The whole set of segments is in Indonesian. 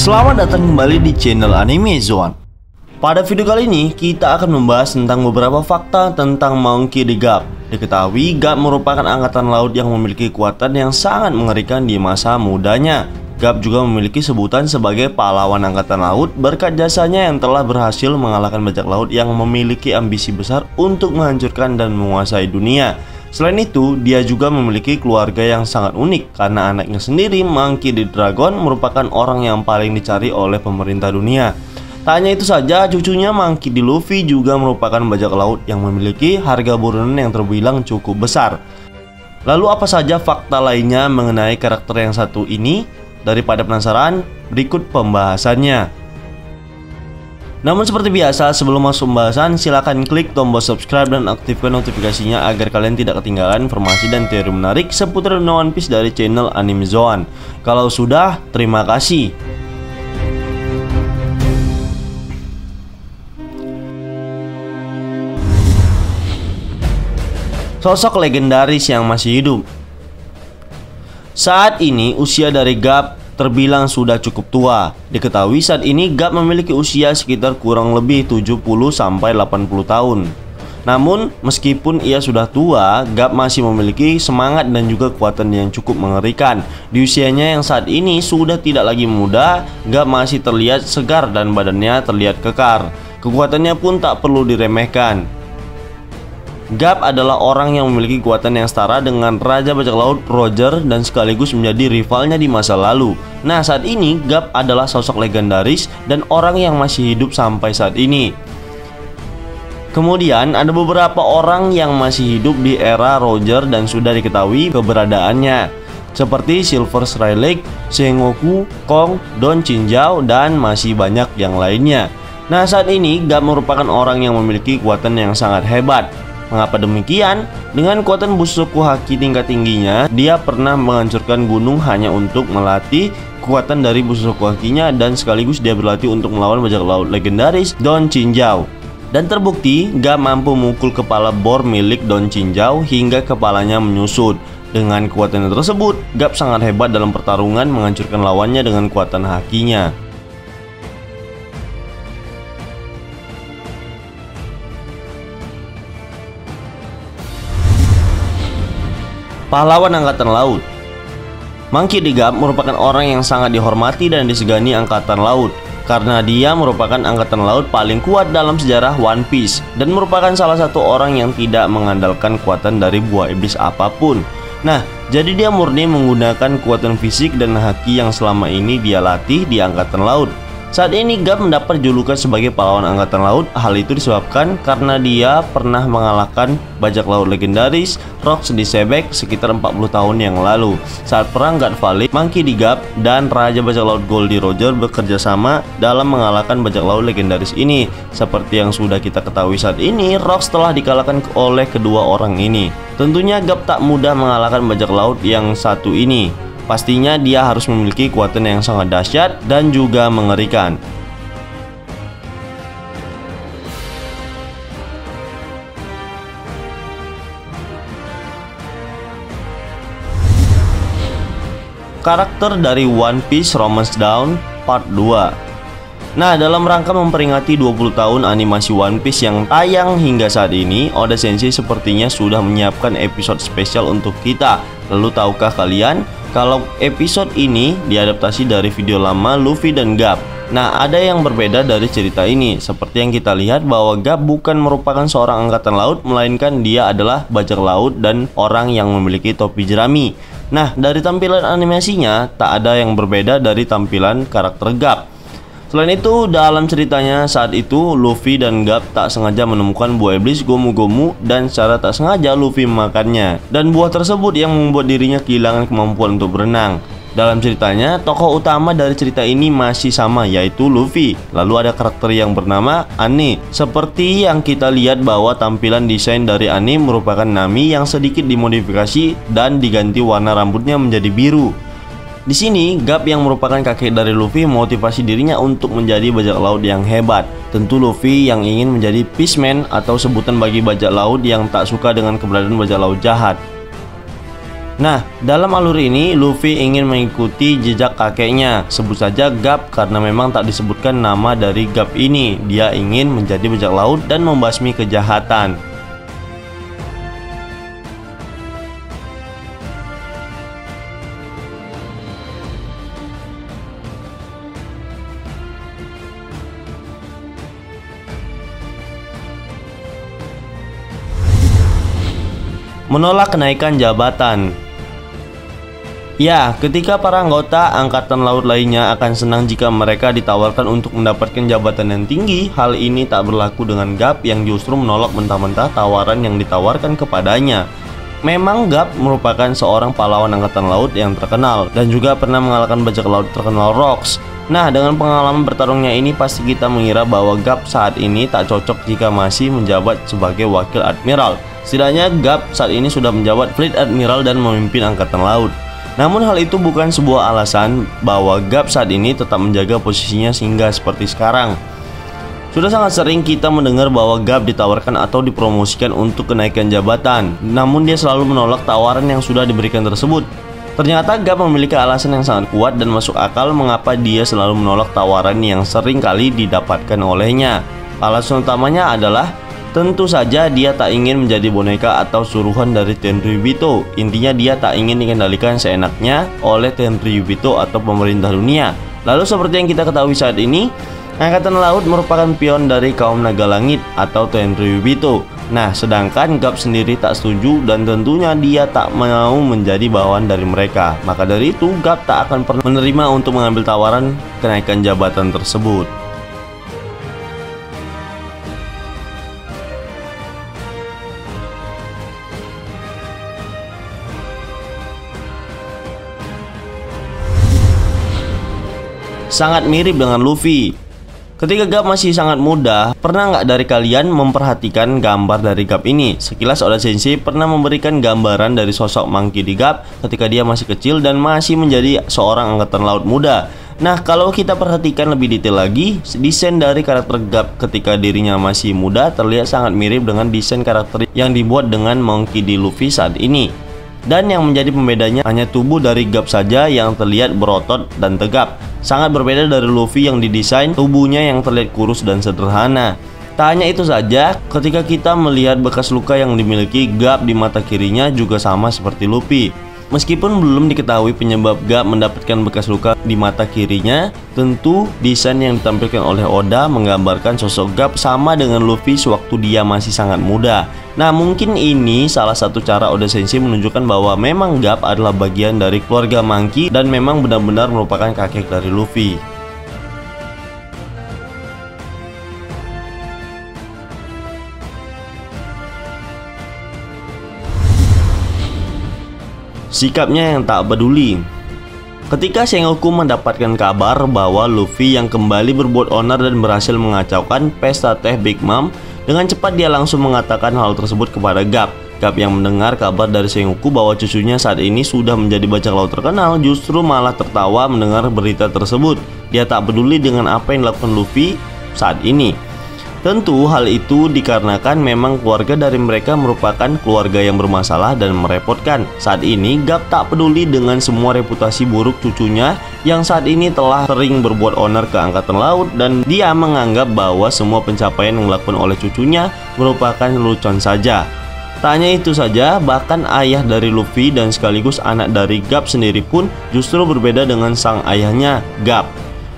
Selamat datang kembali di channel Anime Zone. Pada video kali ini kita akan membahas tentang beberapa fakta tentang Monkey D. Garp. Diketahui Garp merupakan angkatan laut yang memiliki kekuatan yang sangat mengerikan di masa mudanya. Garp juga memiliki sebutan sebagai pahlawan angkatan laut berkat jasanya yang telah berhasil mengalahkan bajak laut yang memiliki ambisi besar untuk menghancurkan dan menguasai dunia. Selain itu, dia juga memiliki keluarga yang sangat unik karena anaknya sendiri, Monkey D. Dragon, merupakan orang yang paling dicari oleh pemerintah dunia. Tak hanya itu saja, cucunya Monkey D. Luffy juga merupakan bajak laut yang memiliki harga buronan yang terbilang cukup besar. Lalu apa saja fakta lainnya mengenai karakter yang satu ini? Daripada penasaran, berikut pembahasannya. Namun seperti biasa, sebelum masuk pembahasan, silakan klik tombol subscribe dan aktifkan notifikasinya agar kalian tidak ketinggalan informasi dan teori menarik seputar One Piece dari channel Anime Zone. Kalau sudah, terima kasih. Sosok legendaris yang masih hidup. Saat ini usia dari Garp terbilang sudah cukup tua. Diketahui saat ini Garp memiliki usia sekitar kurang lebih 70-80 tahun. Namun meskipun ia sudah tua, Garp masih memiliki semangat dan juga kekuatan yang cukup mengerikan. Di usianya yang saat ini sudah tidak lagi muda, Garp masih terlihat segar dan badannya terlihat kekar. Kekuatannya pun tak perlu diremehkan. Garp adalah orang yang memiliki kekuatan yang setara dengan Raja Bajak Laut Roger dan sekaligus menjadi rivalnya di masa lalu. Nah, saat ini Garp adalah sosok legendaris dan orang yang masih hidup sampai saat ini. Kemudian ada beberapa orang yang masih hidup di era Roger dan sudah diketahui keberadaannya, seperti Silver Srylake, Sengoku, Kong, Don Chinjao, dan masih banyak yang lainnya. Nah, saat ini Garp merupakan orang yang memiliki kekuatan yang sangat hebat. Mengapa demikian? Dengan kekuatan Bushoku Haki tingkat tingginya, dia pernah menghancurkan gunung hanya untuk melatih kekuatan dari Bushoku Hakinya, dan sekaligus dia berlatih untuk melawan bajak laut legendaris Don Chinjao. Dan terbukti, Garp mampu memukul kepala bor milik Don Chinjao hingga kepalanya menyusut. Dengan kekuatan tersebut, Garp sangat hebat dalam pertarungan menghancurkan lawannya dengan kekuatan hakinya. Pahlawan Angkatan Laut. Monkey D. Garp merupakan orang yang sangat dihormati dan disegani Angkatan Laut karena dia merupakan Angkatan Laut paling kuat dalam sejarah One Piece dan merupakan salah satu orang yang tidak mengandalkan kekuatan dari buah iblis apapun. Nah, jadi dia murni menggunakan kekuatan fisik dan haki yang selama ini dia latih di Angkatan Laut. Saat ini Garp mendapat julukan sebagai pahlawan Angkatan Laut. Hal itu disebabkan karena dia pernah mengalahkan bajak laut legendaris Rox di Sebek sekitar 40 tahun yang lalu. Saat perang God Valley, Monkey D. Garp dan Raja Bajak Laut Goldie Roger bekerja sama dalam mengalahkan bajak laut legendaris ini. Seperti yang sudah kita ketahui saat ini, Rox telah dikalahkan oleh kedua orang ini. Tentunya Garp tak mudah mengalahkan bajak laut yang satu ini. Pastinya dia harus memiliki kekuatan yang sangat dahsyat dan juga mengerikan. Karakter dari One Piece Romance Dawn Part 2. Nah, dalam rangka memperingati 20 tahun animasi One Piece yang tayang hingga saat ini, Oda Sensei sepertinya sudah menyiapkan episode spesial untuk kita. Lalu tahukah kalian kalau episode ini diadaptasi dari video lama Luffy dan Garp? Nah, ada yang berbeda dari cerita ini. Seperti yang kita lihat bahwa Garp bukan merupakan seorang angkatan laut, melainkan dia adalah bajak laut dan orang yang memiliki topi jerami. Nah, dari tampilan animasinya tak ada yang berbeda dari tampilan karakter Garp. Selain itu, dalam ceritanya saat itu Luffy dan Garp tak sengaja menemukan buah iblis Gomu Gomu dan secara tak sengaja Luffy memakannya. Dan buah tersebut yang membuat dirinya kehilangan kemampuan untuk berenang. Dalam ceritanya, tokoh utama dari cerita ini masih sama, yaitu Luffy. Lalu ada karakter yang bernama Anne. Seperti yang kita lihat bahwa tampilan desain dari Anne merupakan Nami yang sedikit dimodifikasi dan diganti warna rambutnya menjadi biru. Di sini, Garp yang merupakan kakek dari Luffy memotivasi dirinya untuk menjadi bajak laut yang hebat. Tentu Luffy yang ingin menjadi Peaceman atau sebutan bagi bajak laut yang tak suka dengan keberadaan bajak laut jahat. Nah, dalam alur ini Luffy ingin mengikuti jejak kakeknya, sebut saja Garp karena memang tak disebutkan nama dari Garp ini. Dia ingin menjadi bajak laut dan membasmi kejahatan. Menolak kenaikan jabatan. Ya, ketika para anggota angkatan laut lainnya akan senang jika mereka ditawarkan untuk mendapatkan jabatan yang tinggi, hal ini tak berlaku dengan Garp yang justru menolak mentah-mentah tawaran yang ditawarkan kepadanya. Memang Garp merupakan seorang pahlawan angkatan laut yang terkenal dan juga pernah mengalahkan bajak laut terkenal Rocks. Nah, dengan pengalaman bertarungnya ini pasti kita mengira bahwa Garp saat ini tak cocok jika masih menjabat sebagai wakil admiral. Setidaknya Garp saat ini sudah menjabat Fleet Admiral dan memimpin angkatan laut. Namun hal itu bukan sebuah alasan bahwa Garp saat ini tetap menjaga posisinya sehingga seperti sekarang. Sudah sangat sering kita mendengar bahwa Garp ditawarkan atau dipromosikan untuk kenaikan jabatan, namun dia selalu menolak tawaran yang sudah diberikan tersebut. Ternyata Garp memiliki alasan yang sangat kuat dan masuk akal mengapa dia selalu menolak tawaran yang sering kali didapatkan olehnya. Alasan utamanya adalah tentu saja dia tak ingin menjadi boneka atau suruhan dari Tenryubito. Intinya dia tak ingin dikendalikan seenaknya oleh Tenryubito atau pemerintah dunia. Lalu seperti yang kita ketahui saat ini, Angkatan Laut merupakan pion dari kaum naga langit atau Tenryubito. Nah, sedangkan Garp sendiri tak setuju dan tentunya dia tak mau menjadi bawahan dari mereka. Maka dari itu Garp tak akan pernah menerima untuk mengambil tawaran kenaikan jabatan tersebut. Sangat mirip dengan Luffy. Ketika Garp masih sangat muda, pernah nggak dari kalian memperhatikan gambar dari Garp ini? Sekilas Oda Sensei pernah memberikan gambaran dari sosok Monkey di Garp ketika dia masih kecil dan masih menjadi seorang angkatan laut muda. Nah, kalau kita perhatikan lebih detail lagi, desain dari karakter Garp ketika dirinya masih muda terlihat sangat mirip dengan desain karakter yang dibuat dengan Monkey di Luffy saat ini. Dan yang menjadi pembedanya hanya tubuh dari Garp saja yang terlihat berotot dan tegap. Sangat berbeda dari Luffy yang didesain tubuhnya yang terlihat kurus dan sederhana. Tak hanya itu saja, ketika kita melihat bekas luka yang dimiliki Garp di mata kirinya juga sama seperti Luffy. Meskipun belum diketahui penyebab Garp mendapatkan bekas luka di mata kirinya, tentu desain yang ditampilkan oleh Oda menggambarkan sosok Garp sama dengan Luffy sewaktu dia masih sangat muda. Nah, mungkin ini salah satu cara Oda Sensei menunjukkan bahwa memang Garp adalah bagian dari keluarga Monkey dan memang benar-benar merupakan kakek dari Luffy. Sikapnya yang tak peduli. Ketika Sengoku mendapatkan kabar bahwa Luffy yang kembali berbuat onar dan berhasil mengacaukan pesta teh Big Mom, dengan cepat dia langsung mengatakan hal tersebut kepada Garp. Garp yang mendengar kabar dari Sengoku bahwa cucunya saat ini sudah menjadi bajak laut terkenal justru malah tertawa mendengar berita tersebut. Dia tak peduli dengan apa yang dilakukan Luffy saat ini. Tentu hal itu dikarenakan memang keluarga dari mereka merupakan keluarga yang bermasalah dan merepotkan. Saat ini Garp tak peduli dengan semua reputasi buruk cucunya yang saat ini telah sering berbuat onar ke angkatan laut, dan dia menganggap bahwa semua pencapaian yang dilakukan oleh cucunya merupakan lelucon saja. Tak hanya itu saja, bahkan ayah dari Luffy dan sekaligus anak dari Garp sendiri pun justru berbeda dengan sang ayahnya, Garp.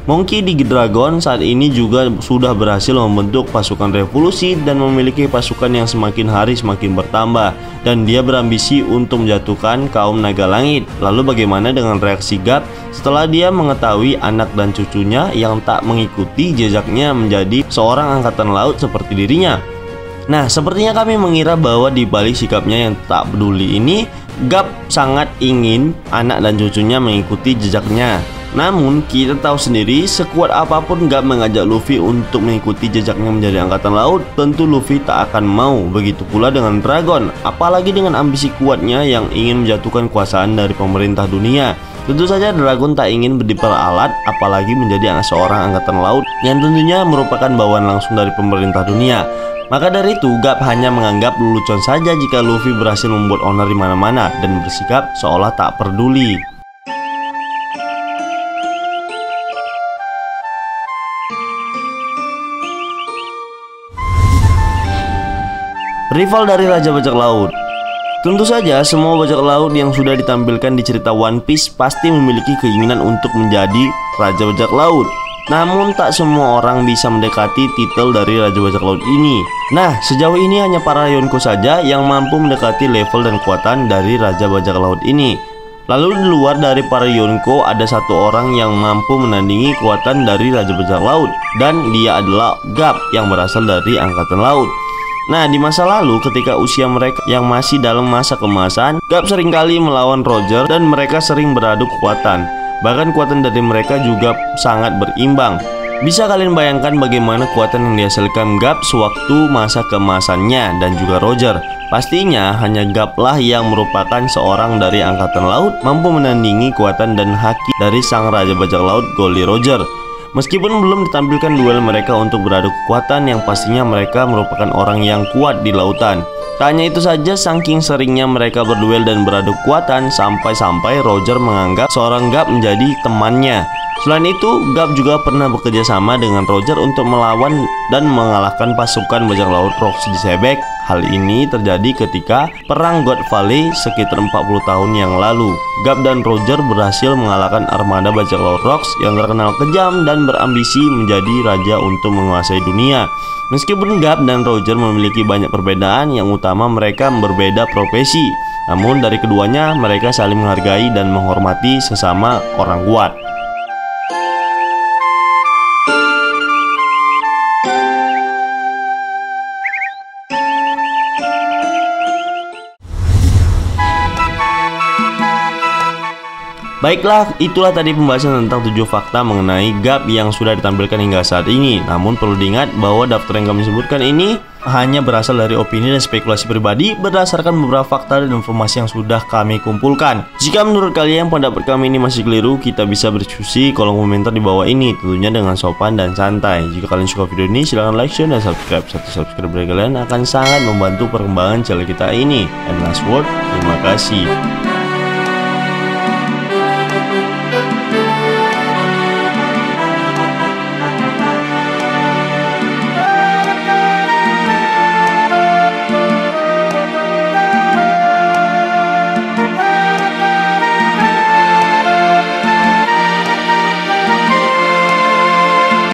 Monkey D. Dragon saat ini juga sudah berhasil membentuk pasukan revolusi dan memiliki pasukan yang semakin hari semakin bertambah, dan dia berambisi untuk menjatuhkan kaum naga langit. Lalu bagaimana dengan reaksi Garp setelah dia mengetahui anak dan cucunya yang tak mengikuti jejaknya menjadi seorang angkatan laut seperti dirinya? Nah, sepertinya kami mengira bahwa di balik sikapnya yang tak peduli ini, Garp sangat ingin anak dan cucunya mengikuti jejaknya. Namun kita tahu sendiri, sekuat apapun Garp mengajak Luffy untuk mengikuti jejaknya menjadi angkatan laut, tentu Luffy tak akan mau. Begitu pula dengan Dragon, apalagi dengan ambisi kuatnya yang ingin menjatuhkan kekuasaan dari pemerintah dunia. Tentu saja Dragon tak ingin diperalat, apalagi menjadi seorang angkatan laut yang tentunya merupakan bawaan langsung dari pemerintah dunia. Maka dari itu, Garp hanya menganggap lelucon saja jika Luffy berhasil membuat owner di mana-mana dan bersikap seolah tak peduli. Rival dari Raja Bajak Laut. Tentu saja semua bajak laut yang sudah ditampilkan di cerita One Piece pasti memiliki keinginan untuk menjadi Raja Bajak Laut. Namun tak semua orang bisa mendekati titel dari Raja Bajak Laut ini. Nah, sejauh ini hanya para Yonko saja yang mampu mendekati level dan kekuatan dari Raja Bajak Laut ini. Lalu di luar dari para Yonko ada satu orang yang mampu menandingi kekuatan dari Raja Bajak Laut, dan dia adalah Garp yang berasal dari Angkatan Laut. Nah, di masa lalu ketika usia mereka yang masih dalam masa kemasan, Garp seringkali melawan Roger dan mereka sering beradu kekuatan. Bahkan kekuatan dari mereka juga sangat berimbang. Bisa kalian bayangkan bagaimana kekuatan yang dihasilkan Garp sewaktu masa kemasannya dan juga Roger. Pastinya hanya Garp lah yang merupakan seorang dari Angkatan Laut mampu menandingi kekuatan dan haki dari sang Raja Bajak Laut Goldie Roger. Meskipun belum ditampilkan duel mereka untuk beradu kekuatan yang pastinya mereka merupakan orang yang kuat di lautan. Tak hanya itu saja, saking seringnya mereka berduel dan beradu kekuatan sampai-sampai Roger menganggap seorang Garp menjadi temannya. Selain itu, Garp juga pernah bekerja sama dengan Roger untuk melawan dan mengalahkan pasukan bajak laut Rocks di Sebek. Hal ini terjadi ketika perang God Valley sekitar 40 tahun yang lalu. Garp dan Roger berhasil mengalahkan armada bajak laut Rocks yang terkenal kejam dan berambisi menjadi raja untuk menguasai dunia. Meskipun Garp dan Roger memiliki banyak perbedaan, yang utama mereka berbeda profesi. Namun dari keduanya mereka saling menghargai dan menghormati sesama orang kuat. Baiklah, itulah tadi pembahasan tentang 7 fakta mengenai Garp yang sudah ditampilkan hingga saat ini. Namun perlu diingat bahwa daftar yang kami sebutkan ini hanya berasal dari opini dan spekulasi pribadi berdasarkan beberapa fakta dan informasi yang sudah kami kumpulkan. Jika menurut kalian pendapat kami ini masih keliru, kita bisa berdiskusi kolom komentar di bawah ini, tentunya dengan sopan dan santai. Jika kalian suka video ini, silahkan like, share, dan subscribe. Satu subscribe dari kalian akan sangat membantu perkembangan channel kita ini. And last word, terima kasih.